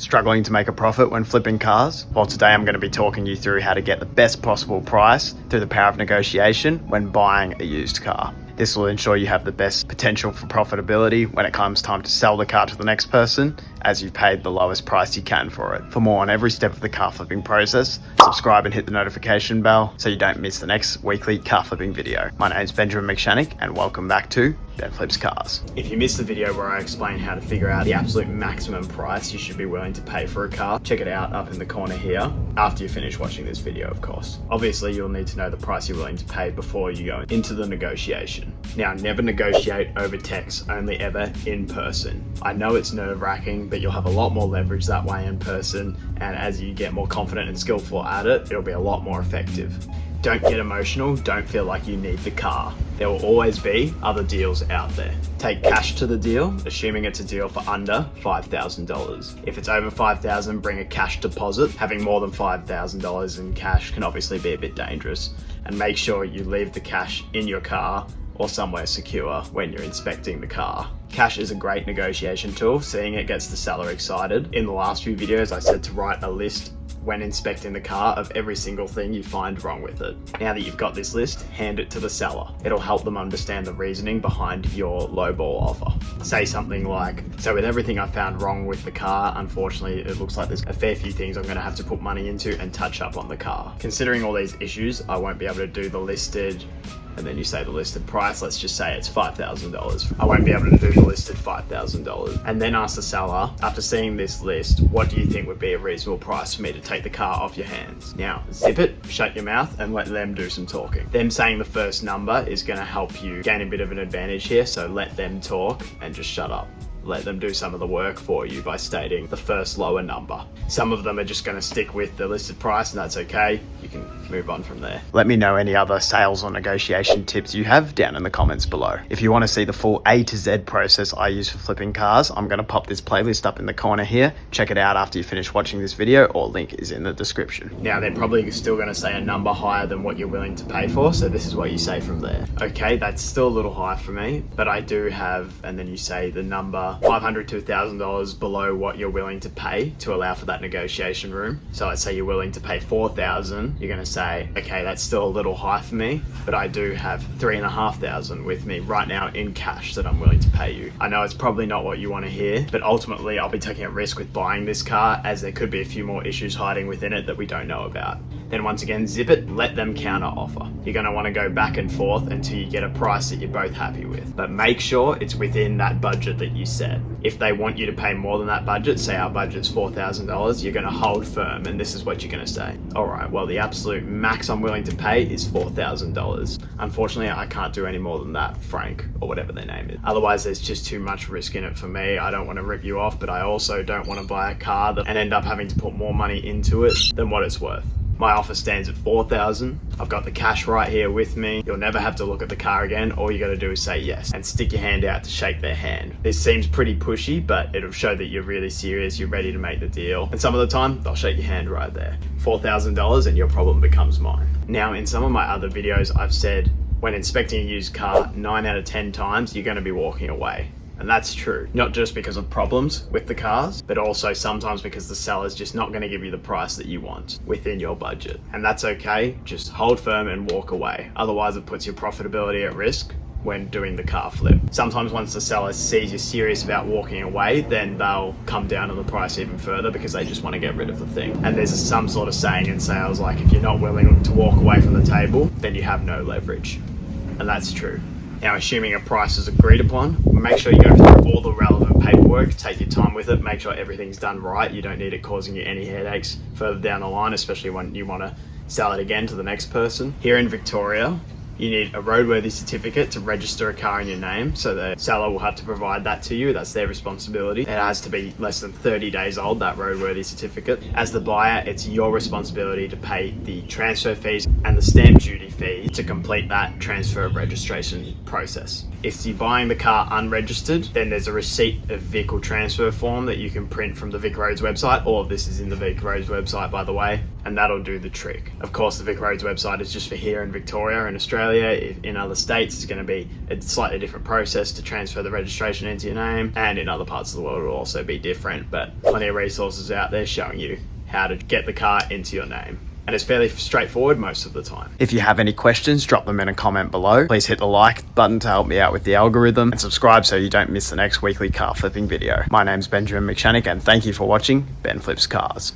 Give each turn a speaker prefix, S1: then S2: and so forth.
S1: Struggling to make a profit when flipping cars? Well, today I'm going to be talking you through how to get the best possible price through the power of negotiation when buying a used car. This will ensure you have the best potential for profitability when it comes time to sell the car to the next person, as you've paid the lowest price you can for it. For more on every step of the car flipping process, subscribe and hit the notification bell so you don't miss the next weekly car flipping video. My name's Benjamin McShannock and welcome back to Ben Flips Cars. If you missed the video where I explain how to figure out the absolute maximum price you should be willing to pay for a car, check it out up in the corner here after you finish watching this video, of course. Obviously, you'll need to know the price you're willing to pay before you go into the negotiation. Now, never negotiate over text, only ever in person. I know it's nerve-wracking, but you'll have a lot more leverage that way in person, and as you get more confident and skillful at it, it'll be a lot more effective. Don't get emotional, don't feel like you need the car. There will always be other deals out there. Take cash to the deal, assuming it's a deal for under $5,000. If it's over $5,000, bring a cash deposit. Having more than $5,000 in cash can obviously be a bit dangerous. And make sure you leave the cash in your car or somewhere secure when you're inspecting the car. Cash is a great negotiation tool. Seeing it gets the seller excited. In the last few videos, I said to write a list when inspecting the car of every single thing you find wrong with it. Now that you've got this list, hand it to the seller. It'll help them understand the reasoning behind your lowball offer. Say something like, so with everything I found wrong with the car, unfortunately, it looks like there's a fair few things I'm gonna have to put money into and touch up on the car. Considering all these issues, I won't be able to do the listed, and then you say the listed price, let's just say it's $5,000. I won't be able to do the listed $5,000. And then ask the seller, after seeing this list, what do you think would be a reasonable price for me to take the car off your hands? Now, zip it, shut your mouth, and let them do some talking. Them saying the first number is gonna help you gain a bit of an advantage here, so let them talk and just shut up. Let them do some of the work for you by stating the first lower number. Some of them are just going to stick with the listed price, and that's okay. You can move on from there. Let me know any other sales or negotiation tips you have down in the comments below. If you want to see the full A to Z process I use for flipping cars, I'm going to pop this playlist up in the corner here. Check it out after you finish watching this video, or link is in the description. Now, they're probably still going to say a number higher than what you're willing to pay for, so this is what you say from there. Okay, that's still a little high for me, but I do have, and then you say the number $500 to $1,000 below what you're willing to pay to allow for that negotiation room. So let's say you're willing to pay $4,000. You're going to say, okay, that's still a little high for me, but I do have $3,500 with me right now in cash that I'm willing to pay you. I know it's probably not what you want to hear, but ultimately I'll be taking a risk with buying this car, as there could be a few more issues hiding within it that we don't know about. Then once again, zip it, let them counter offer. You're going to want to go back and forth until you get a price that you're both happy with, but make sure it's within that budget that you set. If they want you to pay more than that budget, say our budget's $4,000, you're going to hold firm, and this is what you're going to say. All right, well, the absolute max I'm willing to pay is $4,000. Unfortunately, I can't do any more than that, Frank, or whatever their name is. Otherwise, there's just too much risk in it for me. I don't want to rip you off, but I also don't want to buy a car and end up having to put more money into it than what it's worth. My offer stands at $4,000. I've got the cash right here with me. You'll never have to look at the car again. All you got to do is say yes and stick your hand out to shake their hand. This seems pretty pushy, but it'll show that you're really serious, you're ready to make the deal. And some of the time, they'll shake your hand right there. $4,000 and your problem becomes mine. Now, in some of my other videos, I've said when inspecting a used car, 9 out of 10 times, you're going to be walking away. And that's true, not just because of problems with the cars, but also sometimes because the seller's just not going to give you the price that you want within your budget. And that's okay, just hold firm and walk away. Otherwise, it puts your profitability at risk when doing the car flip. Sometimes once the seller sees you're serious about walking away, then they'll come down on the price even further because they just want to get rid of the thing. And there's some sort of saying in sales, like if you're not willing to walk away from the table, then you have no leverage. And that's true. Now, assuming a price is agreed upon, make sure you go through all the relevant paperwork, take your time with it, make sure everything's done right. You don't need it causing you any headaches further down the line, especially when you want to sell it again to the next person. Here in Victoria, you need a roadworthy certificate to register a car in your name, so the seller will have to provide that to you. That's their responsibility. It has to be less than 30 days old, that roadworthy certificate. As the buyer, it's your responsibility to pay the transfer fees and the stamp duty fee to complete that transfer of registration process. If you're buying the car unregistered, then there's a receipt of vehicle transfer form that you can print from the Vic Roads website. All of this is in the Vic Roads website, by the way, and that'll do the trick. Of course, the Vic Roads website is just for here in Victoria and Australia. In other states, it's going to be a slightly different process to transfer the registration into your name, and in other parts of the world it will also be different, but plenty of resources out there showing you how to get the car into your name. And it's fairly straightforward most of the time. If you have any questions, drop them in a comment below. Please hit the like button to help me out with the algorithm, and subscribe so you don't miss the next weekly car flipping video. My name's Benjamin McShannock, and thank you for watching Ben Flips Cars.